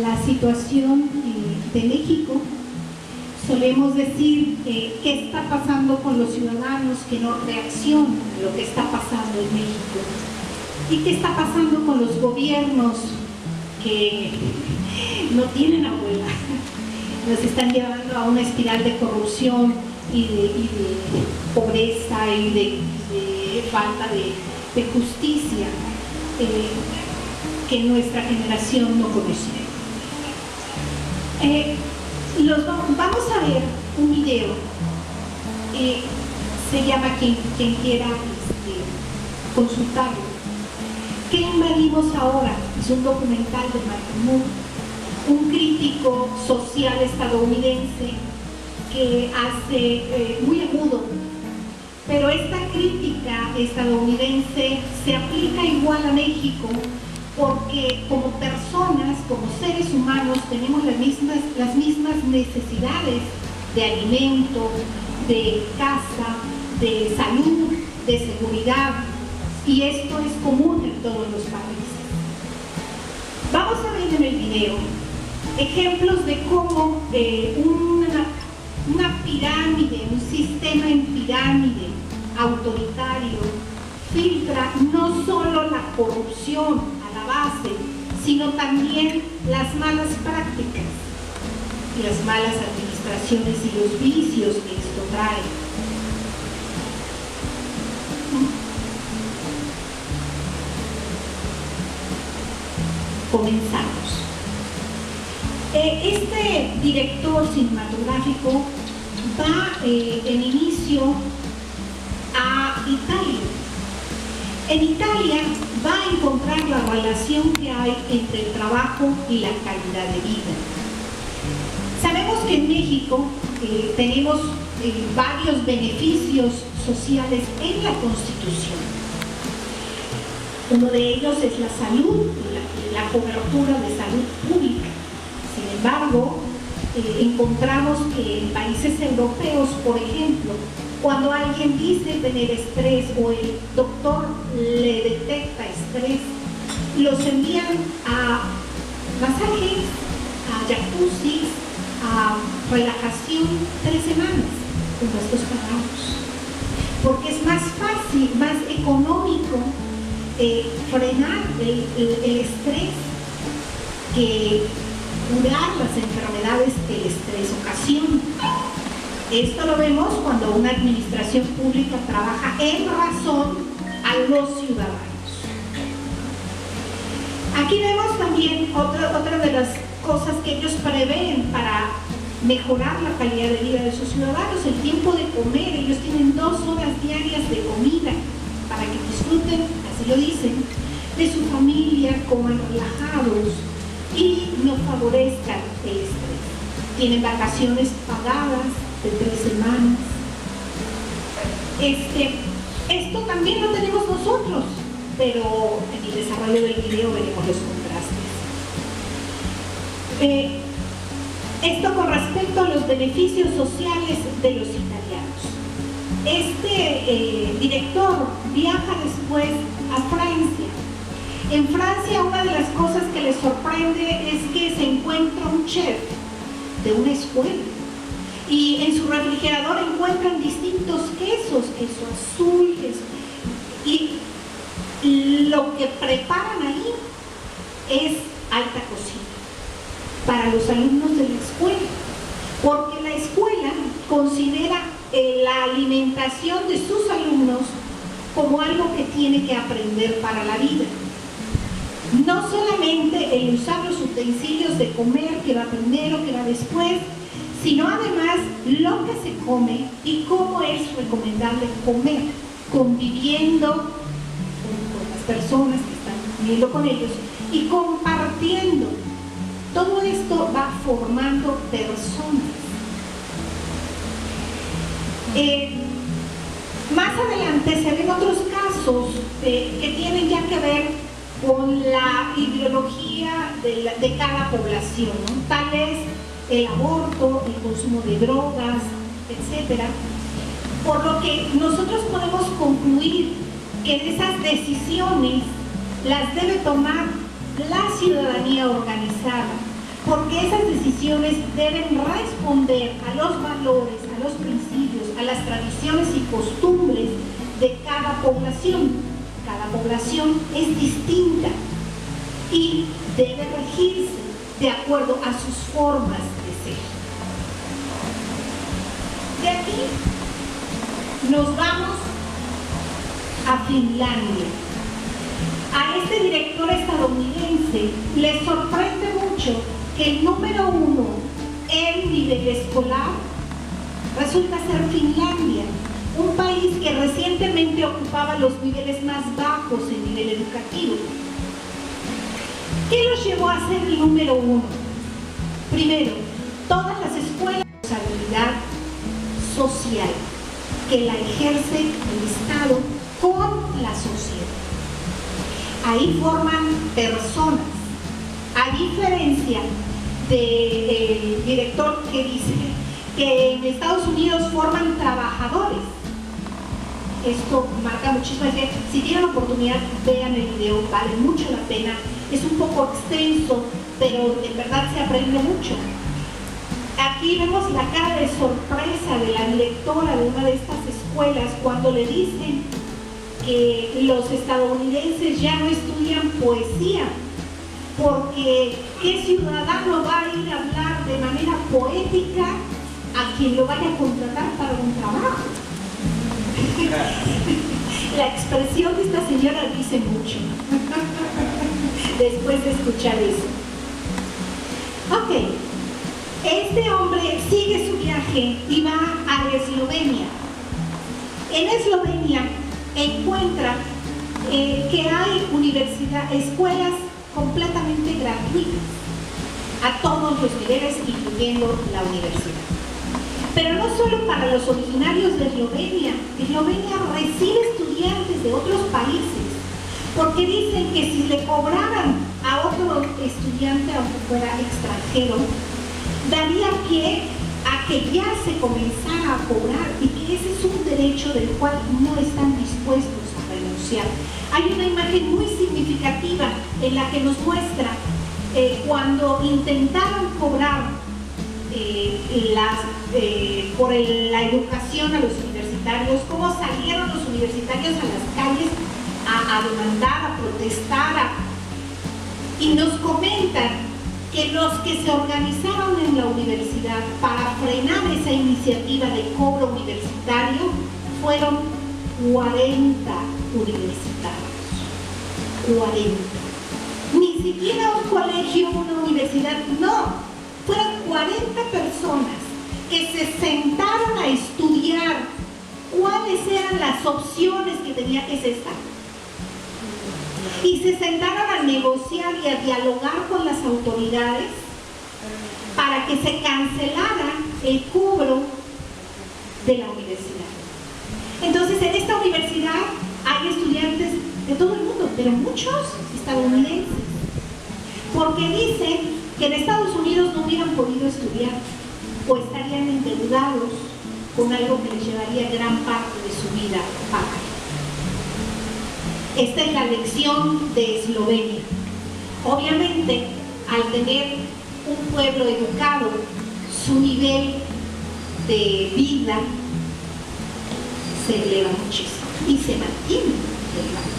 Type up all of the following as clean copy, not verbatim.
la situación de México, solemos decir qué está pasando con los ciudadanos que no reaccionan a lo que está pasando en México y qué está pasando con los gobiernos que no tienen abuela, nos están llevando a una espiral de corrupción y de pobreza y de falta de justicia que nuestra generación no conoce. Vamos a ver un video, se llama quien quiera consultarlo. ¿Qué invadimos ahora? Es un documental de Michael Moore, un crítico social estadounidense que hace muy agudo, pero esta crítica estadounidense se aplica igual a México, porque como personas, como seres humanos, tenemos las mismas necesidades de alimento, de casa, de salud, de seguridad, y esto es común en todos los países. Vamos a ver en el video ejemplos de cómo una pirámide, un sistema en pirámide autoritario filtra no solo la corrupción a la base, sino también las malas prácticas y las malas administraciones y los vicios que esto trae. Comenzamos. Este director cinematográfico va en inicio a Italia. En Italia va a encontrar la relación que hay entre el trabajo y la calidad de vida. Sabemos que en México tenemos varios beneficios sociales en la Constitución. Uno de ellos es la salud, la cobertura de salud pública. Sin embargo, encontramos que en países europeos, por ejemplo, cuando alguien dice tener estrés o el doctor le detecta estrés, los envían a masajes, a jacuzzi, a relajación 3 semanas con gastos pagados. Porque es más fácil, más económico frenar el estrés que curar las enfermedades que el estrés ocasiona. Esto lo vemos cuando una administración pública trabaja en razón a los ciudadanos. Aquí vemos también otra de las cosas que ellos prevén para mejorar la calidad de vida de sus ciudadanos, el tiempo de comer. Ellos tienen 2 horas diarias de comida para que disfruten, así lo dicen, de su familia, coman relajados y no favorezcan el estrés. Tienen vacaciones pagadas de 3 semanas. Esto también lo tenemos nosotros, pero en el desarrollo del video veremos los contrastes. Esto con respecto a los beneficios sociales de los italianos. Este director viaja después a Francia. En Francia, una de las cosas que les sorprende es que se encuentra un chef de una escuela y en su refrigerador encuentran distintos quesos, queso azul, y lo que preparan ahí es alta cocina para los alumnos de la escuela, porque la escuela considera la alimentación de sus alumnos como algo que tiene que aprender para la vida. No solamente el usar los utensilios de comer que va primero, que va después, sino además lo que se come y cómo es recomendable comer, conviviendo con las personas que están viviendo con ellos y compartiendo. Todo esto va formando personas. Más adelante se ven otros casos que tienen ya que ver con la ideología de cada población, ¿no? Tal es el aborto, el consumo de drogas, etc. Por lo que nosotros podemos concluir que esas decisiones las debe tomar la ciudadanía organizada porque esas decisiones deben responder a los valores, a los principios, a las tradiciones y costumbres de cada población. Cada población es distinta y debe regirse de acuerdo a sus formas de ser. De aquí nos vamos a Finlandia. A este director estadounidense le sorprende mucho que el número 1 en nivel escolar resulta ser Finlandia, un país que recientemente ocupaba los niveles más bajos en nivel educativo. ¿Qué los llevó a ser el número 1? Primero, todas las escuelas de responsabilidad social que la ejerce el Estado con la sociedad. Ahí forman personas, a diferencia del director que dice que en Estados Unidos forman trabajadores. Esto marca muchísimo. Si tienen oportunidad, vean el video, vale mucho la pena. Es un poco extenso, pero en verdad se aprende mucho. Aquí vemos la cara de sorpresa de la directora de una de estas escuelas cuando le dicen que los estadounidenses ya no estudian poesía, porque ¿qué ciudadano va a ir a hablar de manera poética a quien lo vaya a contratar para un trabajo? La expresión de esta señora dice mucho después de escuchar eso. Ok, este hombre sigue su viaje y va a Eslovenia. En Eslovenia encuentra que hay escuelas completamente gratuitas a todos los niveles, incluyendo la universidad. Pero no solo para los originarios de Eslovenia. Eslovenia recibe estudiantes de otros países, porque dicen que si le cobraran a otro estudiante, aunque fuera extranjero, daría pie a que ya se comenzara a cobrar, y que ese es un derecho del cual no están dispuestos a renunciar. Hay una imagen muy significativa en la que nos muestra cuando intentaron cobrar por la educación a los universitarios, cómo salieron los universitarios a las calles a demandar, a protestar, y nos comentan que los que se organizaron en la universidad para frenar esa iniciativa de cobro universitario fueron 40 universitarios. 40. Ni siquiera un colegio, una universidad, no. Fueron 40 personas que se sentaron a estudiar cuáles eran las opciones que tenía que ser esta. Y se sentaron a negociar y a dialogar con las autoridades para que se cancelara el cobro de la universidad. Entonces, en esta universidad hay estudiantes de todo el mundo, pero muchos estadounidenses, porque dicen que en Estados Unidos no hubieran podido estudiar o estarían endeudados con algo que les llevaría gran parte de su vida a pagar. Esta es la lección de Eslovenia. Obviamente, al tener un pueblo educado, su nivel de vida se eleva muchísimo y se mantiene elevado.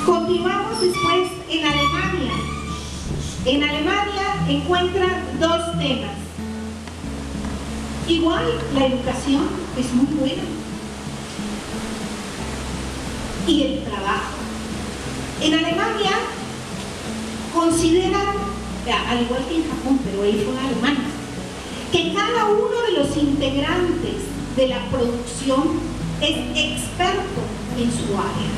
Continuamos después en Alemania. En Alemania encuentran dos temas. Igual, la educación es muy buena. Y el trabajo. En Alemania consideran, al igual que en Japón, pero él fue alemán, que cada uno de los integrantes de la producción es experto en su área.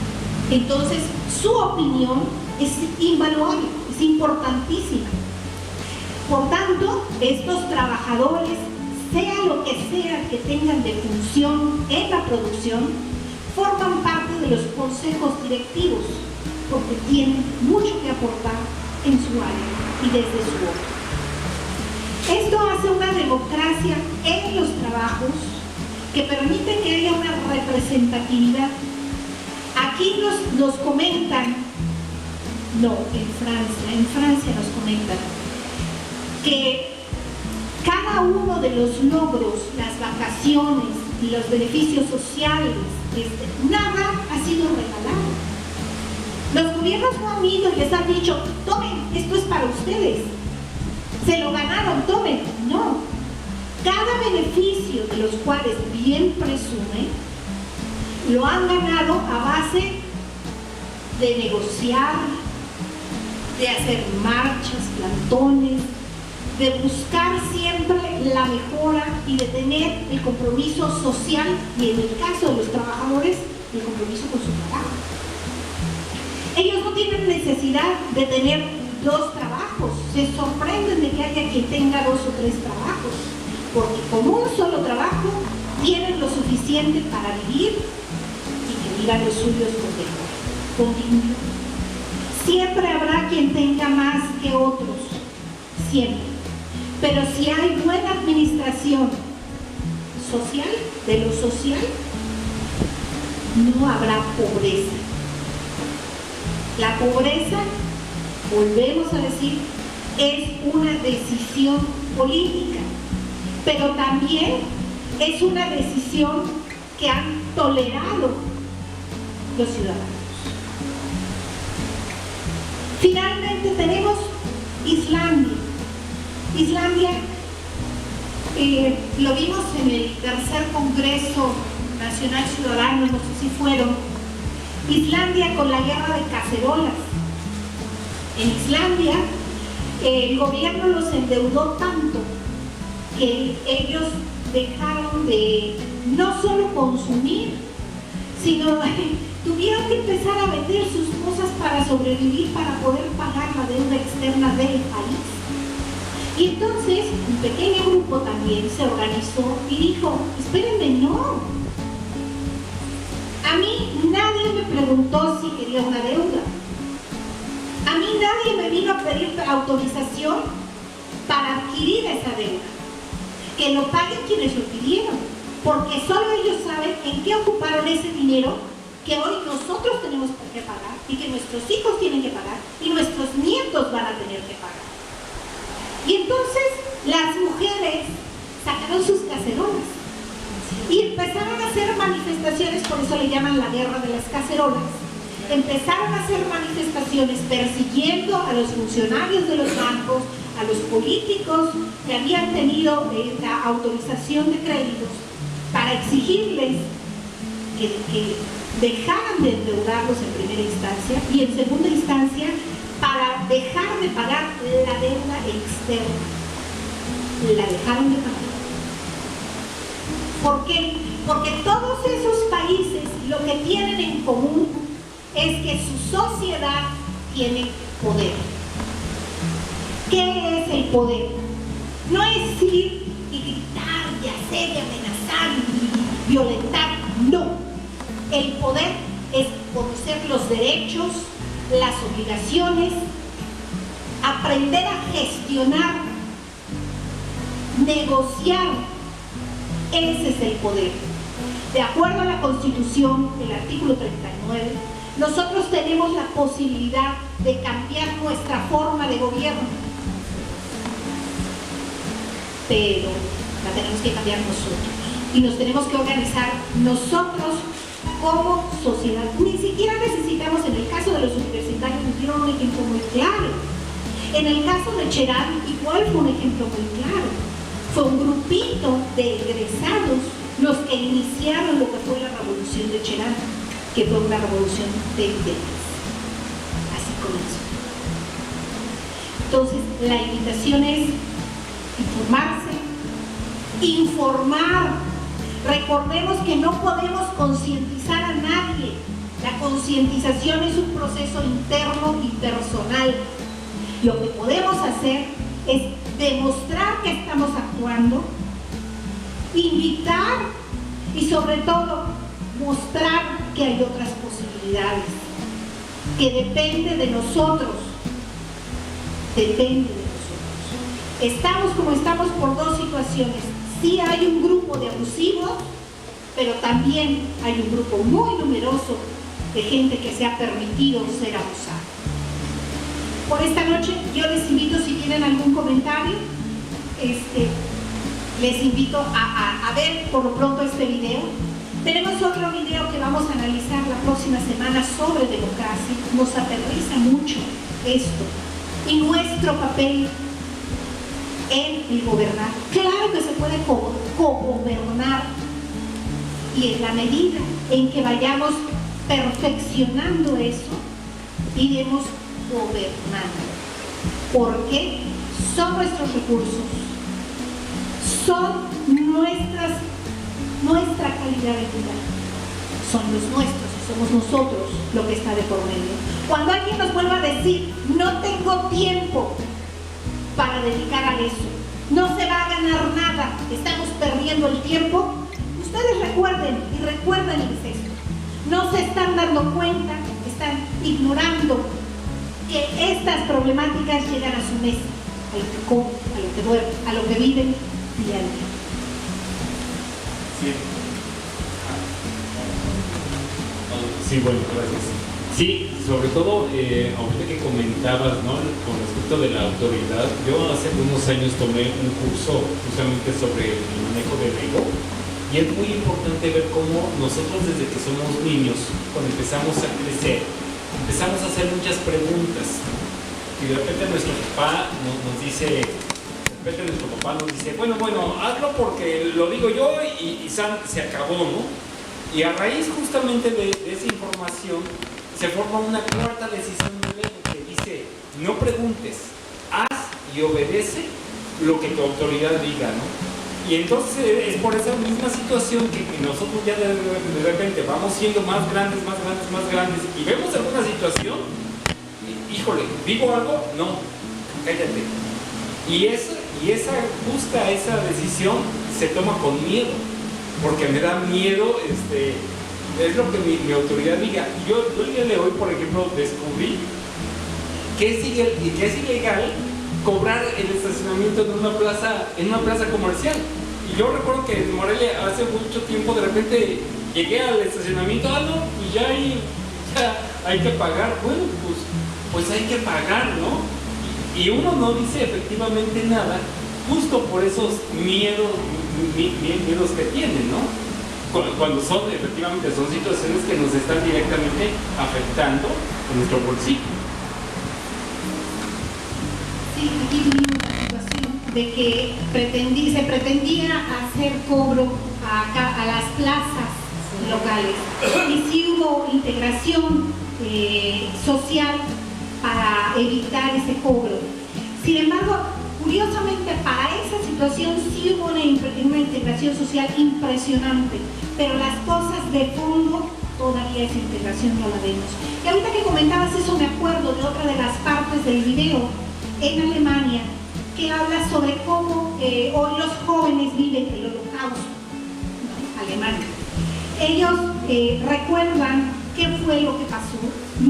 Entonces, su opinión es invaluable, es importantísima. Por tanto, estos trabajadores, sea lo que sea que tengan de función en la producción, forman parte de los consejos directivos, porque tienen mucho que aportar en su área y desde su obra. Esto hace una democracia en los trabajos que permite que haya una representatividad. Aquí nos comentan, no, en Francia nos comentan que cada uno de los logros, las vacaciones y los beneficios sociales, nada ha sido regalado. Los gobiernos no han ido y les han dicho, tomen, esto es para ustedes, se lo ganaron, tomen. No, cada beneficio de los cuales bien presumen, lo han ganado a base de negociar, de hacer marchas, plantones, de buscar siempre la mejora y de tener el compromiso social y, en el caso de los trabajadores, el compromiso con su trabajo. Ellos no tienen necesidad de tener 2 trabajos, se sorprenden de que haya quien tenga 2 o 3 trabajos, porque con un solo trabajo tienen lo suficiente para vivir y que vivan los suyos con dignidad. Siempre habrá quien tenga más que otros, siempre. Pero si hay buena administración social, de lo social, no habrá pobreza. La pobreza, volvemos a decir, es una decisión política, pero también es una decisión que han tolerado los ciudadanos. Finalmente tenemos Islandia. Islandia, lo vimos en el tercer Congreso Nacional Ciudadano, no sé si fueron. Islandia con la guerra de cacerolas. En Islandia el gobierno los endeudó tanto que ellos dejaron de no solo consumir, sino tuvieron que empezar a vender sus cosas para sobrevivir, para poder pagar la deuda externa del país. Y entonces un pequeño grupo también se organizó y dijo, espérenme, no. A mí nadie me preguntó si quería una deuda. A mí nadie me vino a pedir autorización para adquirir esa deuda. Que lo paguen quienes lo pidieron, porque solo ellos saben en qué ocuparon ese dinero que hoy nosotros tenemos que pagar y que nuestros hijos tienen que pagar y nuestros nietos van a tener que pagar. Y entonces las mujeres sacaron sus cacerolas y empezaron a hacer manifestaciones, por eso le llaman la guerra de las cacerolas. Empezaron a hacer manifestaciones persiguiendo a los funcionarios de los bancos, a los políticos que habían tenido la autorización de créditos, para exigirles que dejaran de endeudarlos en primera instancia y en segunda instancia para dejar de pagar la deuda externa. La dejaron de pagar. ¿Por qué? Porque todos esos países lo que tienen en común es que su sociedad tiene poder. ¿Qué es el poder? No es ir y gritar y hacer y amenazar y violentar, no. El poder es conocer los derechos, las obligaciones, aprender a gestionar, negociar. Ese es el poder. De acuerdo a la Constitución, el artículo 39, nosotros tenemos la posibilidad de cambiar nuestra forma de gobierno, pero la tenemos que cambiar nosotros y nos tenemos que organizar nosotros como sociedad. Ni siquiera necesitamos, en el caso de los universitarios, nos dieron un ejemplo muy claro. En el caso de Cherán, igual fue un ejemplo muy claro. Fue un grupito de egresados los que iniciaron lo que fue la revolución de Cherán, que fue una revolución de ideas. Así comenzó. Entonces, la invitación es informarse, informar. Recordemos que no podemos concientizar a nadie. La concientización es un proceso interno y personal. Lo que podemos hacer es demostrar que estamos actuando, invitar y sobre todo mostrar que hay otras posibilidades, que depende de nosotros, depende de nosotros. Estamos como estamos por dos situaciones. Sí hay un grupo de abusivos, pero también hay un grupo muy numeroso de gente que se ha permitido ser abusada. por esta noche. Yo les invito, si tienen algún comentario, les invito a ver por lo pronto este video. Tenemos otro video que vamos a analizar la próxima semana sobre democracia. Nos aterriza mucho esto y nuestro papel en el gobernar. Claro que se puede co-gobernar, y en la medida en que vayamos perfeccionando eso, iremos gobernando, porque son nuestros recursos, son nuestra calidad de vida, son los nuestros, somos nosotros lo que está de por medio. Cuando alguien nos vuelva a decir, no tengo tiempo para dedicar a eso, no se va a ganar nada, estamos perdiendo el tiempo, ustedes recuerden esto. No se están dando cuenta, están ignorando que estas problemáticas llegan a su mesa, a lo que comen, a lo que duermen, a lo que viven día a día. Sí, bueno, gracias. Sí, sobre todo, ahorita que comentabas, ¿no?, con respecto de la autoridad, yo hace unos años tomé un curso justamente sobre el manejo del ego, y es muy importante ver cómo nosotros desde que somos niños, cuando empezamos a crecer, empezamos a hacer muchas preguntas, y de repente nuestro papá nos dice, bueno, hazlo porque lo digo yo y se acabó, ¿no? Y a raíz justamente de esa información se forma una cuarta decisión de ley que dice, no preguntes, haz y obedece lo que tu autoridad diga, ¿no? Y entonces es por esa misma situación que nosotros ya de repente vamos siendo más grandes, y vemos alguna situación, y, híjole, ¿digo algo? No, cállate. Y esa decisión se toma con miedo, porque me da miedo, es lo que mi autoridad diga. Y yo el día de hoy, por ejemplo, descubrí que es ilegal cobrar el estacionamiento en una plaza comercial. Y yo recuerdo que en Morelia hace mucho tiempo de repente llegué al estacionamiento, y ya hay que pagar. Bueno, pues hay que pagar, ¿no? Y uno no dice efectivamente nada, justo por esos miedos que tienen, ¿no? Cuando efectivamente son situaciones que nos están directamente afectando en nuestro bolsillo. Sí, aquí tuvimos la situación de que se pretendía hacer cobro a las plazas locales, y sí hubo integración social para evitar ese cobro. Sin embargo, curiosamente, para esa situación sí hubo una integración social impresionante, pero las cosas de fondo, todavía esa integración no la vemos. Y ahorita que comentabas eso, me acuerdo de otra de las partes del video en Alemania, que habla sobre cómo hoy los jóvenes viven el holocausto, ¿no? Alemania. Ellos recuerdan qué fue lo que pasó,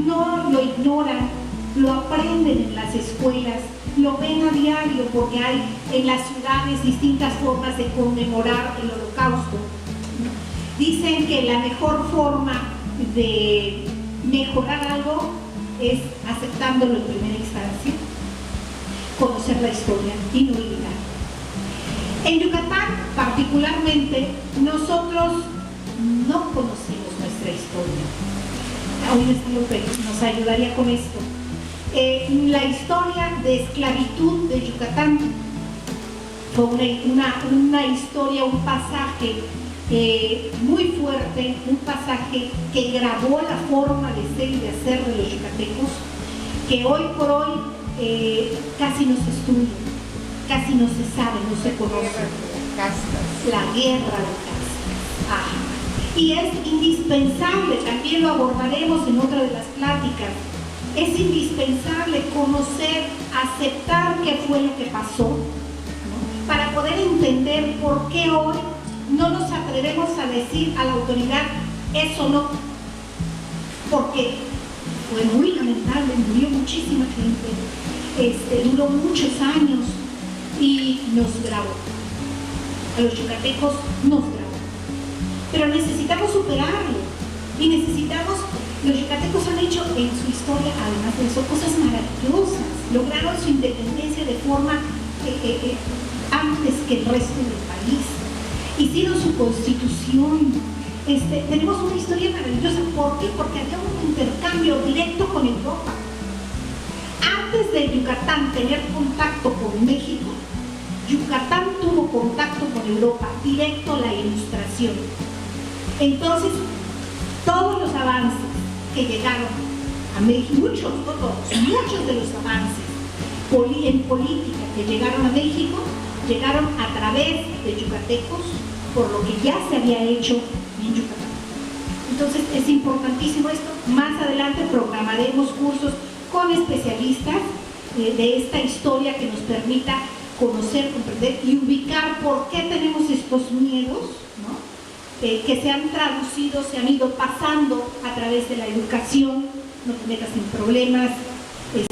no lo ignoran, lo aprenden en las escuelas, lo ven a diario, porque hay en las ciudades distintas formas de conmemorar el holocausto. Dicen que la mejor forma de mejorar algo es aceptándolo en primera instancia, conocer la historia y no olvidar. En Yucatán, particularmente, nosotros no conocemos nuestra historia. Hoy está Lupe, nos ayudaría con esto. La historia de esclavitud de Yucatán fue una historia, un pasaje muy fuerte, un pasaje que grabó la forma de ser y de hacer de los yucatecos, que hoy por hoy casi no se estudia, casi no se sabe, no se conoce. La guerra de castas. Ajá. Y es indispensable, también lo abordaremos en otra de las pláticas, es indispensable conocer, aceptar qué fue lo que pasó, ¿no?, para poder entender por qué hoy no nos atrevemos a decir a la autoridad eso no, porque fue muy lamentable, murió muchísima gente, duró muchos años y nos grabó. A los yucatecos nos grabó. Pero necesitamos superarlo y necesitamos Los yucatecos han hecho en su historia, además de eso, cosas maravillosas. Lograron su independencia de forma antes que el resto del país. Hicieron su constitución. Tenemos una historia maravillosa. ¿Por qué? Porque había un intercambio directo con Europa. Antes de Yucatán tener contacto con México, Yucatán tuvo contacto con Europa, directo la Ilustración. Entonces, todos los avances que llegaron a México, muchos de los avances en política que llegaron a México, llegaron a través de yucatecos, por lo que ya se había hecho en Yucatán. Entonces, es importantísimo esto. Más adelante programaremos cursos con especialistas de esta historia que nos permita conocer, comprender y ubicar por qué tenemos estos miedos, ¿no? Que se han traducido, se han ido pasando a través de la educación. No te metas en problemas,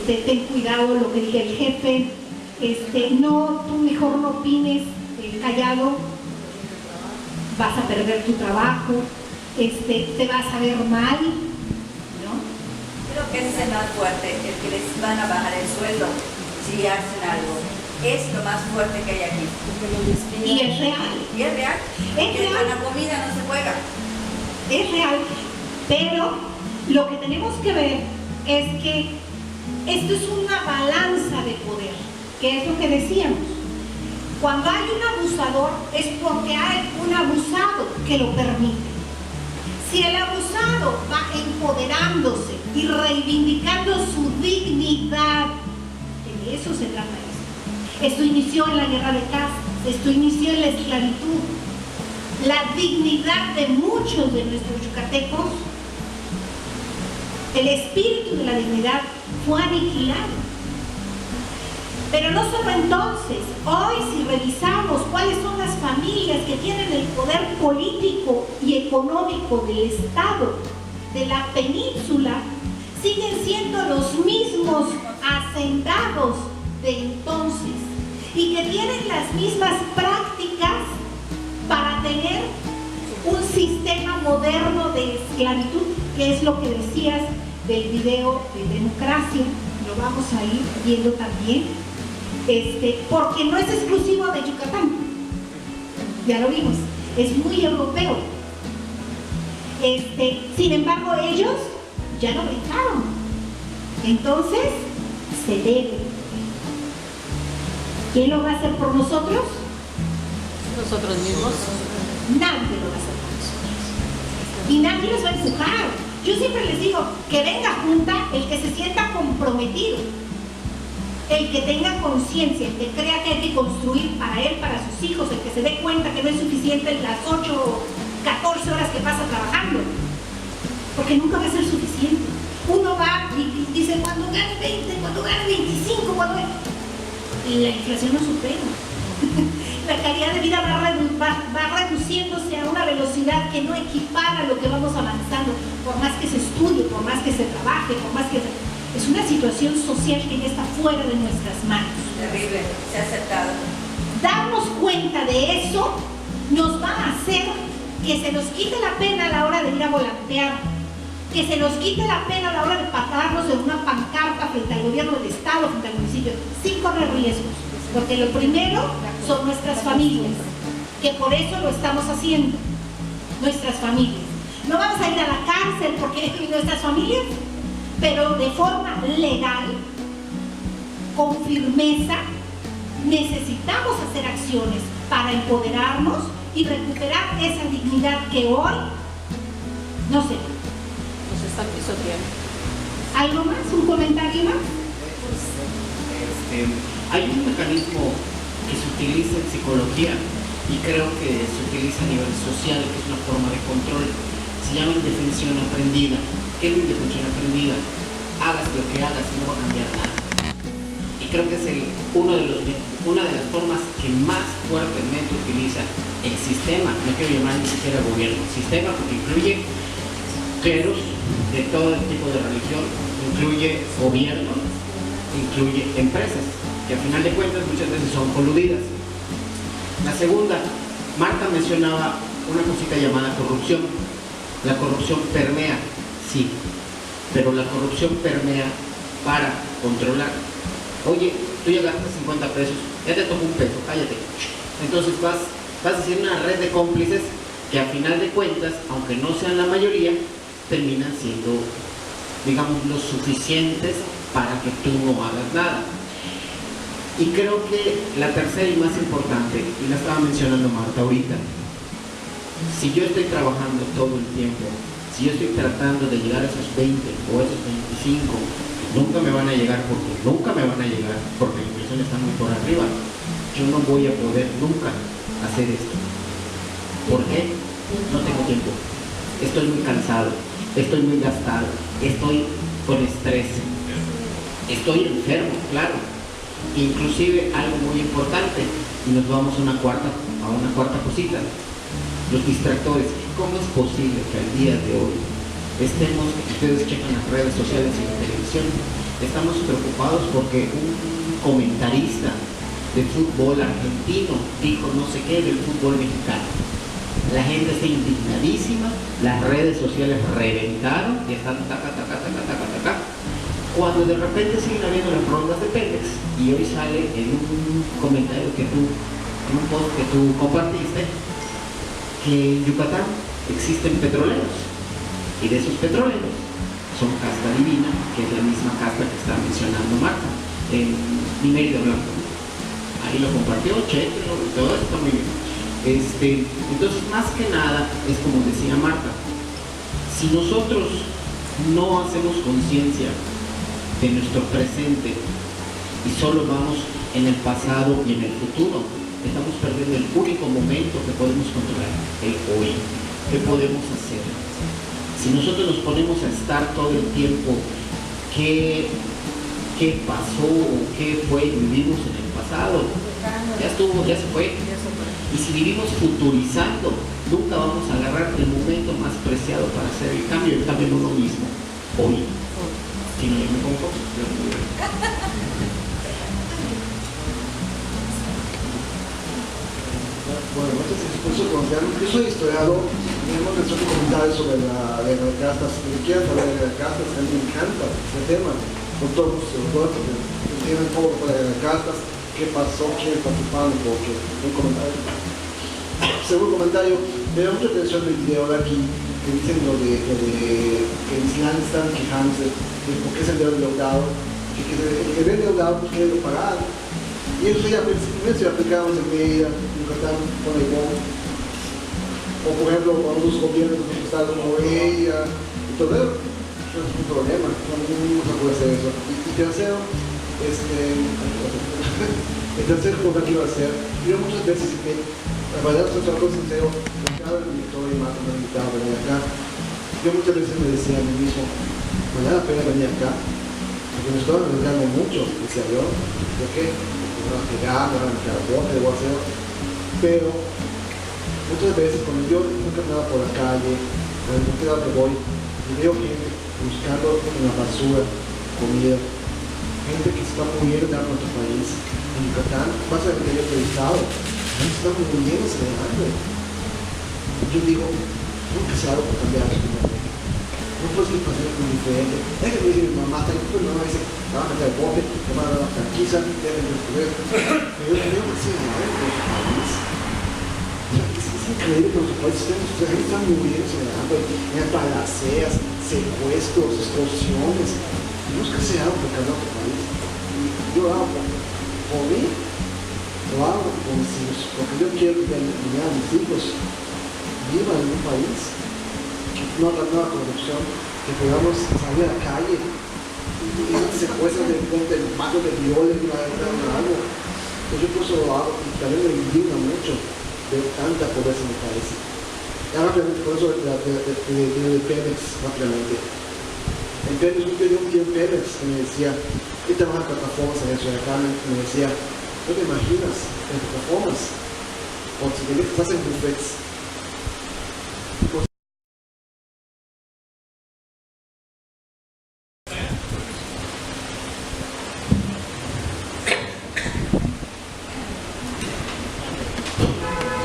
ten cuidado lo que diga el jefe, no, tú mejor no opines, callado, vas a perder tu trabajo, te vas a ver mal, ¿no? Creo que ese es el más fuerte, el que les van a bajar el sueldo si hacen algo. Es lo más fuerte que hay aquí. Y es real. Y es real. Es real. Con la comida no se juega. Es real. Pero lo que tenemos que ver es que esto es una balanza de poder, que es lo que decíamos. Cuando hay un abusador es porque hay un abusado que lo permite. Si el abusado va empoderándose y reivindicando su dignidad, de eso se trata esto. Esto inició en la guerra de castas, esto inició en la esclavitud. La dignidad de muchos de nuestros yucatecos, el espíritu de la dignidad fue aniquilado. Pero no solo entonces, hoy si revisamos cuáles son las familias que tienen el poder político y económico del Estado, de la península, siguen siendo los mismos hacendados de entonces y que tienen las mismas prácticas para tener un sistema moderno de esclavitud, que es lo que decías del video de democracia. Lo vamos a ir viendo también, porque no es exclusivo de Yucatán, ya lo vimos, es muy europeo. Sin embargo, ellos ya lo brincaron, entonces se debe. ¿Quién lo va a hacer por nosotros? Nosotros mismos. Nadie lo va a hacer por nosotros. Y nadie los va a empujar. Yo siempre les digo que venga junta el que se sienta comprometido, el que tenga conciencia, el que crea que hay que construir para él, para sus hijos, el que se dé cuenta que no es suficiente las 8 o 14 horas que pasa trabajando, porque nunca va a ser suficiente. Uno va y dice, cuando gane 20, cuando gane 25, y la inflación no supera. La calidad de vida va reduciéndose a una velocidad que no equipara lo que vamos avanzando, por más que se estudie, por más que se trabaje, por más que es una situación social que ya está fuera de nuestras manos. Terrible, se ha aceptado. Darnos cuenta de eso nos va a hacer que se nos quite la pena a la hora de ir a volantear, que se nos quite la pena a la hora de pararnos en una pancarta frente al gobierno del estado, frente al municipio, sin correr riesgos, porque lo primero son nuestras familias, que por eso lo estamos haciendo, nuestras familias. No vamos a ir a la cárcel porque nuestras familias, pero de forma legal, con firmeza, necesitamos hacer acciones para empoderarnos y recuperar esa dignidad que hoy no se da. Nos están pisoteando. ¿Algo más? ¿Un comentario más? Hay un mecanismo que se utiliza en psicología y creo que se utiliza a nivel social, que es una forma de control. Se llama indefensión aprendida. ¿Qué es la indefensión aprendida? Hagas lo que hagas y no va a cambiar nada. Y creo que es una de las formas que más fuertemente utiliza el sistema, no quiero llamar ni siquiera gobierno, sistema, porque incluye cleros de todo tipo de religión, incluye gobierno, incluye empresas, que al final de cuentas muchas veces son coludidas. La segunda, Marta mencionaba una cosita llamada corrupción. La corrupción permea, Sí, pero la corrupción permea para controlar. Oye, tú ya gastas 50 pesos, ya te tomo un peso, cállate. Entonces vas a hacer una red de cómplices que a final de cuentas, aunque no sean la mayoría, terminan siendo, digamos, lo suficientes para que tú no hagas nada. Y creo que la tercera y más importante, y la estaba mencionando Marta ahorita, si yo estoy trabajando todo el tiempo, si yo estoy tratando de llegar a esos 20 o esos 25, nunca me van a llegar porque la inversión está muy por arriba. Yo no voy a poder nunca hacer esto. ¿Por qué? No tengo tiempo. Estoy muy cansado, estoy muy gastado, estoy con estrés, estoy enfermo, claro. Inclusive algo muy importante, y nos vamos a una cuarta cosita, los distractores. ¿Cómo es posible que al día de hoy estemos, ustedes checan las redes sociales y la televisión, estamos preocupados porque un comentarista de fútbol argentino dijo no sé qué del fútbol mexicano? La gente está indignadísima, las redes sociales reventaron y están taca, cuando de repente siguen habiendo las rondas de Pemex y hoy sale en un comentario en un post que tú compartiste, que en Yucatán existen petroleros y de esos petroleros son casta divina, que es la misma casta que está mencionando Marta en Mérida Blanco. Ahí lo compartió, chequenlo, todo está muy bien. Entonces, más que nada, es como decía Marta, si nosotros no hacemos conciencia de nuestro presente y solo vamos en el pasado y en el futuro, estamos perdiendo el único momento que podemos controlar, el hoy. ¿Qué podemos hacer? Si nosotros nos ponemos a estar todo el tiempo, ¿qué pasó o qué fue y vivimos en el pasado? Ya estuvo, ya se fue. Y si vivimos futurizando, nunca vamos a agarrar el momento más preciado para hacer el cambio en uno mismo, hoy. Si no, yo me conformo. Bueno, yo soy historiador, tenemos que hacer un comentario sobre la guerra de castas. Si quieren saber de la guerra de castas, a mí me encanta este tema, con todos los autores que entienden poco por la guerra de castas, qué pasó, quiénes participaron, porque un comentario. Segundo comentario, me da mucha atención el video de aquí, que dicen lo de que en Islam están quejándose de por qué se endeudó endeudado, que el endeudado pues quiere pagar. Y eso ya se aplicamos en Mérida, en Yucatán, con el BOM. O por ejemplo, cuando los gobiernos de los estados como ella, y todo eso, no es un problema, no se puede hacer eso. Y tercero, el tercer cosa que iba a hacer, yo muchas veces, la verdad es que soy algo sincero, cada director y más me invitado a venir acá, yo muchas veces me decía a mí mismo, me da la pena venir acá, porque me estoy arriesgando mucho, decía yo, ¿por qué? Me van a pegar, me van a meter a bote, voy a hacer, pero muchas veces cuando yo caminaba por la calle, en el lugar que voy, y veo gente buscando en la basura comida, gente que se está muriendo en nuestro país, en Yucatán, pasa de que yo he entrevistado, están muriéndose de hambre. Yo digo, tengo que hacer algo para cambiar esto. No puedo seguir pasando con diferente. Déjenme decir, mi mamá, mi mamá dice, me van a meter al bote, me van a dar la franquicia, déjenme descubrir. Pero yo tengo que hacer algo en nuestro país. Es increíble que nuestro país están muriéndose de hambre, en balaceas, secuestros, extorsiones. Tenemos que hacer algo para cambiar nuestro país. Y yo hago por mí. Lo hago por mis hijos, porque yo quiero que a mis hijos vivan en un país que no haya nueva corrupción, que podamos salir a la calle y secuestran de frente, matos de violen, algo. Pues yo por eso lo hago y también me indigna mucho ver tanta pobreza en mi país. Y rápidamente, por eso de Pemex, rápidamente. En Pemex, yo tenía un tío en Pemex que me decía, ¿qué trabaja en plataformas en eso? Y acá me decía, ¿no te imaginas en plataformas? O si te estás en buffets.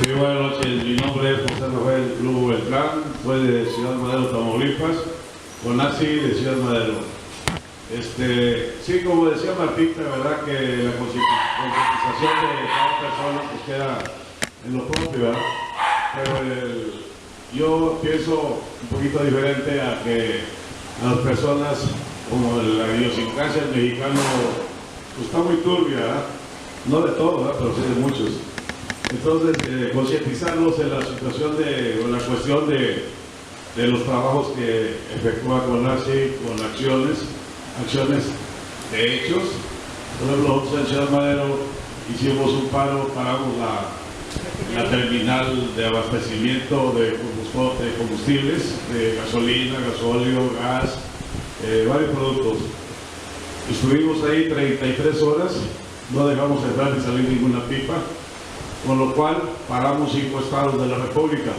Sí, buenas noches. Mi nombre es José Rafael Lugo Beltrán, soy de Ciudad Madero, Tamaulipas. Conasi de Ciudad Madero. Sí, como decía Martita, verdad que la concientización de cada persona pues queda en lo propio, ¿verdad? Pero yo pienso un poquito diferente a que a las personas, como la idiosincrasia del mexicano, pues está muy turbia, ¿verdad? No de todo, ¿verdad? Pero sí de muchos. Entonces, concientizarlos en la situación o la cuestión de los trabajos que efectúa CONACYT con acciones de hechos. Por ejemplo, nosotros en Ciudad Madero hicimos un paro, paramos la terminal de abastecimiento de combustibles, de gasolina, gasóleo, gas, varios productos. Estuvimos ahí 33 horas, no dejamos entrar ni salir ninguna pipa, con lo cual paramos 5 estados de la República,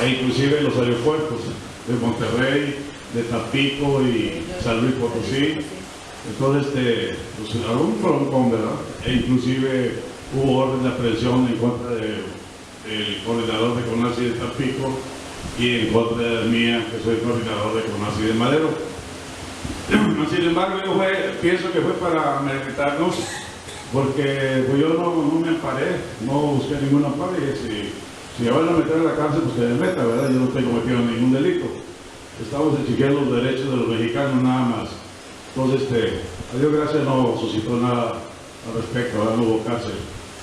e inclusive los aeropuertos de Monterrey, de Tampico y San Luis Potosí. Entonces, pues, algún broncón, ¿verdad? E inclusive hubo orden de aprehensión en contra del coordinador de CONACYT de Tampico y en contra de mía, que soy coordinador de CONACYT de Madero. Sin embargo, yo pienso que fue para meditarnos, porque pues, yo no me amparé, no busqué ningún amparo, y si me van a meter a la cárcel, pues que me meta, ¿verdad? Yo no estoy cometiendo ningún delito. Estamos exigiendo los derechos de los mexicanos nada más. Entonces, a Dios gracias no suscitó nada al respecto, ¿verdad? No hubo cárcel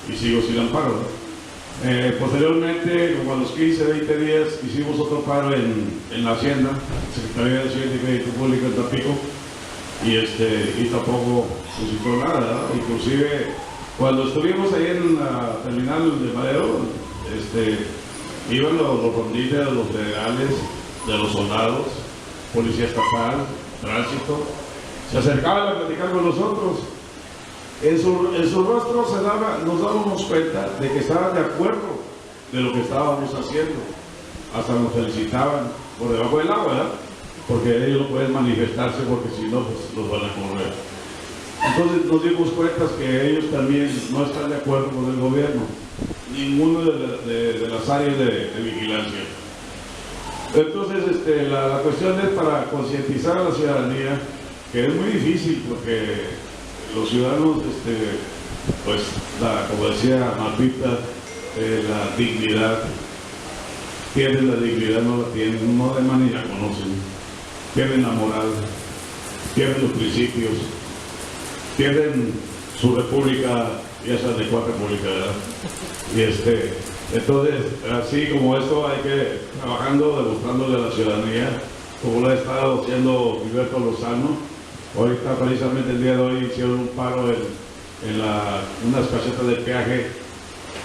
y sigo sin amparo, ¿no? Posteriormente, como a los 15, 20 días, hicimos otro paro en la Hacienda, Secretaría de Hacienda y Crédito Público en Tampico, y tampoco suscitó nada, ¿verdad? Inclusive, cuando estuvimos ahí en la terminal de Madero, iban los rondines, los federales, de los soldados, policía estatal, tránsito, se acercaban a platicar con nosotros. En su rostro nos dábamos cuenta de que estaban de acuerdo de lo que estábamos haciendo. Hasta nos felicitaban por debajo del agua, ¿verdad? Porque ellos no pueden manifestarse porque si no, pues los van a correr. Entonces nos dimos cuenta que ellos también no están de acuerdo con el gobierno, ninguno de las áreas de vigilancia. Entonces la cuestión es para concientizar a la ciudadanía, que es muy difícil porque los ciudadanos, pues, como decía Martita, la dignidad, pierden la dignidad, no la tienen, no de manera conocen, pierden la moral, pierden los principios, pierden su república, ya sea de cuál república, ¿verdad? Y entonces, así como esto, hay que trabajando, demostrándole a la ciudadanía, como lo ha estado haciendo Gilberto Lozano. Ahorita, precisamente el día de hoy, hicieron un paro en unas casetas de peaje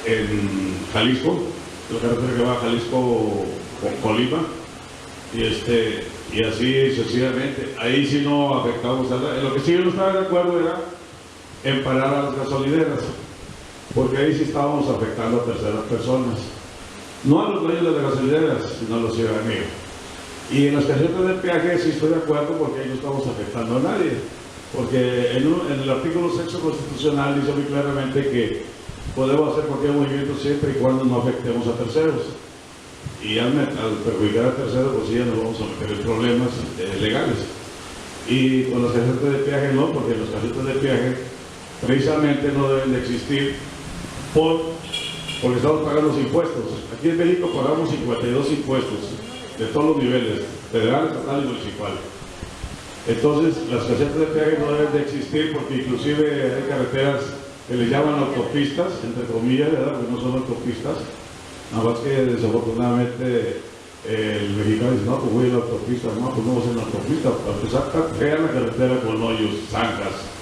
en Jalisco, la carretera que va a Jalisco Colima, y así sucesivamente. Ahí sí no afectamos a nada. En lo que sí yo no estaba de acuerdo era en parar a las gasolineras, porque ahí sí estábamos afectando a terceras personas, no a los dueños de las gasolineras, sino a la ciudadanía. Y en las casetas de peaje sí estoy de acuerdo, porque ahí no estamos afectando a nadie, porque en el artículo 6 constitucional dice muy claramente que podemos hacer cualquier movimiento siempre y cuando no afectemos a terceros, y al perjudicar a terceros, pues sí ya nos vamos a meter en problemas legales. Y con las casetas de peaje no, porque las casetas de peaje precisamente no deben de existir porque estamos pagando los impuestos. Aquí en México pagamos 52 impuestos de todos los niveles, federal, estatal y municipal. Entonces, las casetas de peaje no deben de existir, porque inclusive hay carreteras que le llaman autopistas, entre comillas, ¿verdad? Que no son autopistas. Nada más que desafortunadamente el mexicano dice, no, pues voy a la autopista, no, pues no voy a hacer una autopista, para empezar está fea la carretera con hoyos, zanjas.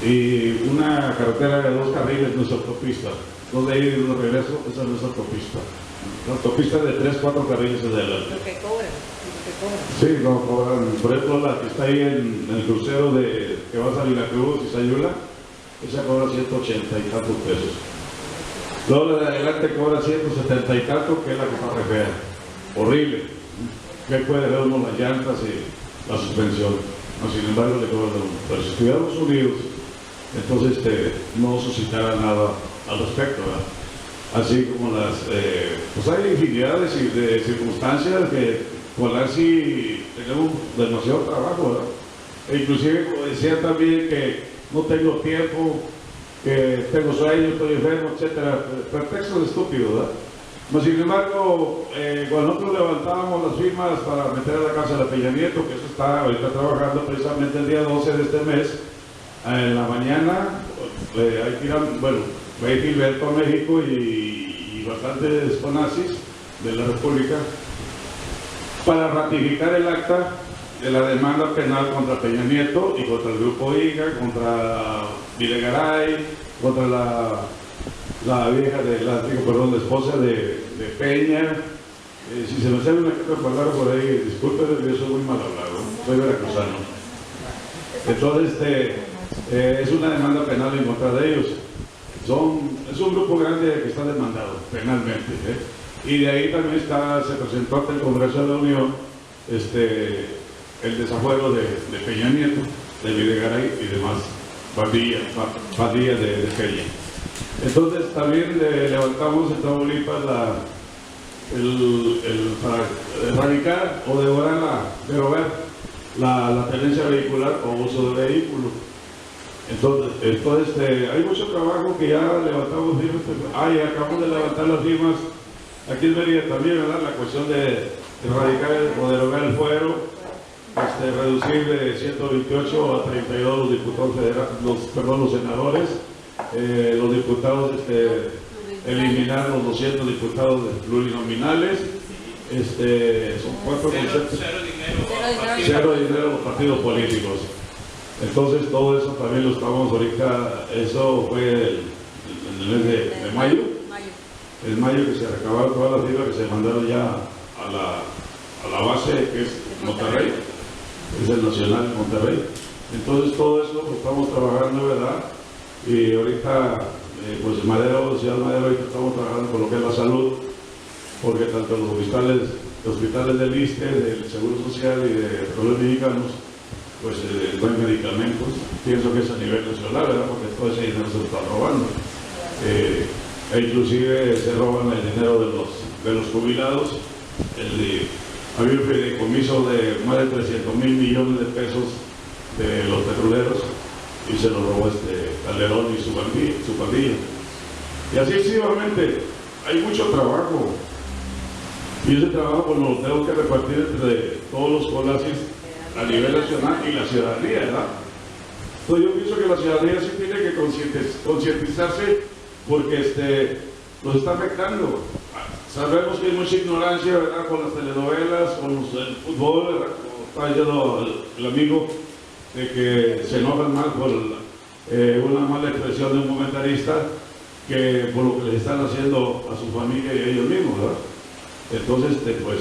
Y una carretera de 2 carriles no es autopista, 2 de ida y 2 de regreso, esa no es autopista. La autopista de 3, 4 carriles es adelante. Lo que cobran. Sí, no cobran. Por ejemplo, la que está ahí en el crucero que va a Veracruz y Sayula, esa cobra 180 y tantos pesos. Luego la de adelante cobra 170 y tanto, que es la que está re fea. Horrible. Que puede ver uno las llantas y la suspensión. No, sin embargo, le cobran uno. Pero si estuviéramos unidos, entonces no suscitará nada al respecto, ¿verdad? Así como pues hay infinidad de circunstancias que CONACYT tenemos demasiado trabajo, ¿verdad? E inclusive decía también que no tengo tiempo, que tengo sueño, estoy enfermo, etcétera, pretextos estúpidos, ¿verdad? Pero sin embargo, cuando nosotros levantábamos las firmas para meter a la cárcel a Peña Nieto, que eso está ahorita trabajando precisamente el día 12 de este mes, en la mañana, hay que ir a, bueno, va a ir Gilberto a México y bastantes conazis de la República para ratificar el acta de la demanda penal contra Peña Nieto y contra el Grupo IGA, contra Videgaray, contra la vieja de la esposa de Peña. Si se me sale una que otra palabra por ahí, disculpen, yo soy muy mal hablado, soy veracruzano. Entonces, es una demanda penal en contra de ellos. Es un grupo grande que está demandado penalmente. Y de ahí también se presentó ante el Congreso de la Unión el desafuero de Peña Nieto, de Videgaray y demás pandillas de Peña. Entonces también levantamos en Tamaulipas para erradicar o derogar la tenencia vehicular o uso de vehículo. Entonces hay mucho trabajo que ya levantamos firmas. Y acabamos de levantar las firmas aquí en Mérida también, ¿verdad? La cuestión de erradicar o derogar el fuero, reducir de 128 a 32 los diputados federales, los senadores, los diputados, eliminar los 200 diputados plurinominales, son 4 conceptos, cero dinero a los partidos políticos. Entonces todo eso también lo estamos ahorita, eso fue en el mes de mayo. En mayo que se recabaron todas las firmas que se mandaron ya a la base que es Monterrey, es el Nacional de Monterrey. Entonces todo eso lo estamos trabajando, ¿verdad? Y ahorita, pues en Madero, Ciudad Madero, ahorita estamos trabajando con lo que es la salud, porque tanto los hospitales del ISSSTE, del Seguro Social y de Petróleos Mexicanos, pues no hay medicamentos. Pienso que es a nivel nacional, ¿verdad? Porque todo ese dinero se lo están robando. E inclusive se roban el dinero de los jubilados. Había un fideicomiso de más de 300,000 millones de pesos de los petroleros y se lo robó Calderón y su pandilla. Y así sucesivamente, hay mucho trabajo. Y ese trabajo pues, lo tengo que repartir entre todos los colasis a nivel nacional y la ciudadanía, ¿verdad? Entonces yo pienso que la ciudadanía sí tiene que concientizarse porque nos está afectando. Sabemos que hay mucha ignorancia, ¿verdad? Con las telenovelas, con el fútbol, ¿verdad? Como está diciendo el amigo, de que se enojan más por una mala expresión de un comentarista que por lo que le están haciendo a su familia y a ellos mismos, ¿verdad? Entonces, pues,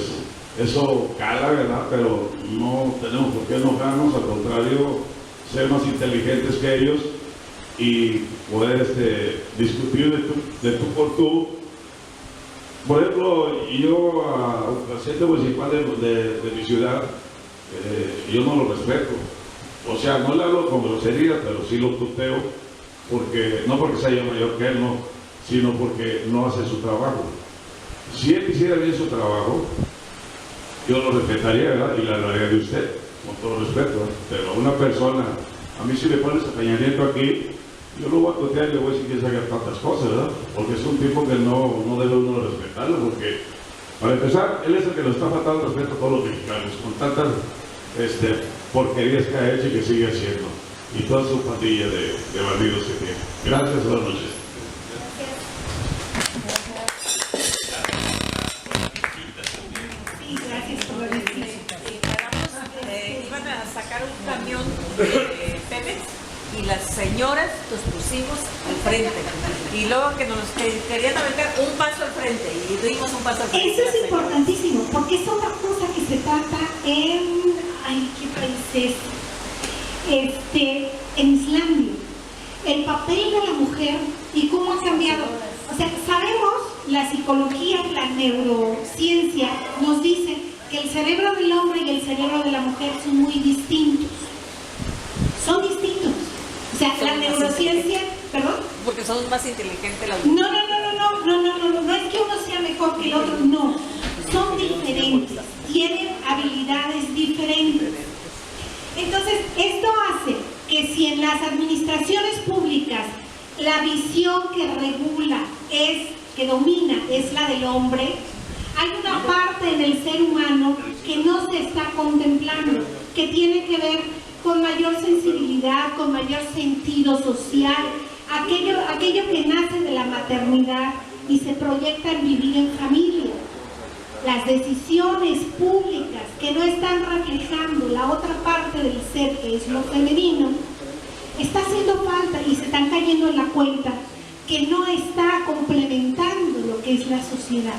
eso cala, ¿verdad? Pero no tenemos por qué enojarnos, al contrario, ser más inteligentes que ellos y poder discutir de tú por tú. Por ejemplo, yo al presidente municipal de mi ciudad, yo no lo respeto. O sea, no le hablo con grosería, pero sí lo tuteo, no porque sea yo mayor que él, no, sino porque no hace su trabajo. Si él hiciera bien su trabajo, yo lo respetaría, ¿verdad? Y le hablaría de usted, con todo respeto, ¿verdad? Pero una persona, a mí si le pones a Peña Nieto aquí, yo lo voy a tutear y le voy a decir que se haga tantas cosas, ¿verdad? Porque es un tipo que no debe uno respetarlo, porque, para empezar, él es el que nos está faltando respeto a todos los mexicanos, con tantas porquerías que ha hecho y que sigue haciendo, y toda su pandilla de bandidos que tiene. Gracias, buenas noches. Sí, gracias por la visita. Iban a sacar un camión de Pemex y las señoras los pusimos al frente. Y luego que nos querían aventar un paso al frente y dimos un paso al frente. Eso es importantísimo, porque es otra cosa que se trata ¿qué país es? En Islandia. El papel de la mujer y cómo ha cambiado. O sea, sabemos, la psicología, la neurociencia nos dice que el cerebro del hombre y el cerebro de la mujer son muy distintos. Son distintos. O sea, la neurociencia, ¿perdón? Porque somos más inteligentes las mujeres. No es que uno sea mejor que el otro, no. Son diferentes. tienen habilidades diferentes. Entonces, esto hace que si en las administraciones públicas la visión que regula que domina es la del hombre, hay una parte en el ser humano que no se está contemplando, que tiene que ver con mayor sensibilidad, con mayor sentido social, aquello que nace de la maternidad y se proyecta en vivir en familia. Las decisiones públicas que no están reflejando la otra parte del ser, que es lo femenino, está haciendo falta y se están cayendo en la cuenta que no está complementando lo que es la sociedad.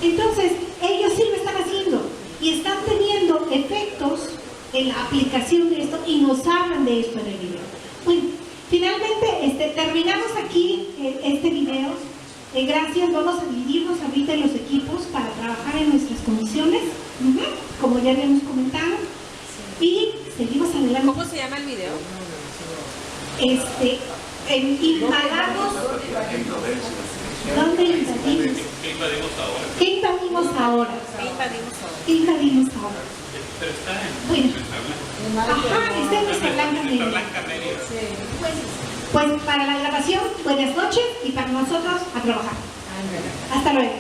Entonces, ellos sí lo están haciendo y están teniendo efectos en la aplicación de esto y nos hablan de esto en el video. Bueno, finalmente terminamos aquí este video. Gracias, vamos a dividirnos ahorita en los equipos para trabajar en nuestras comisiones, como ya habíamos comentado, y seguimos adelante. ¿Cómo se llama el video? Invadamos. ¿Dónde invadimos? ¿Qué invadimos ahora? ¿Qué invadimos ahora? Pero está en Bueno, ajá, está en nuestra blanca media. Pues para la grabación, buenas noches, y para nosotros a trabajar. Hasta luego.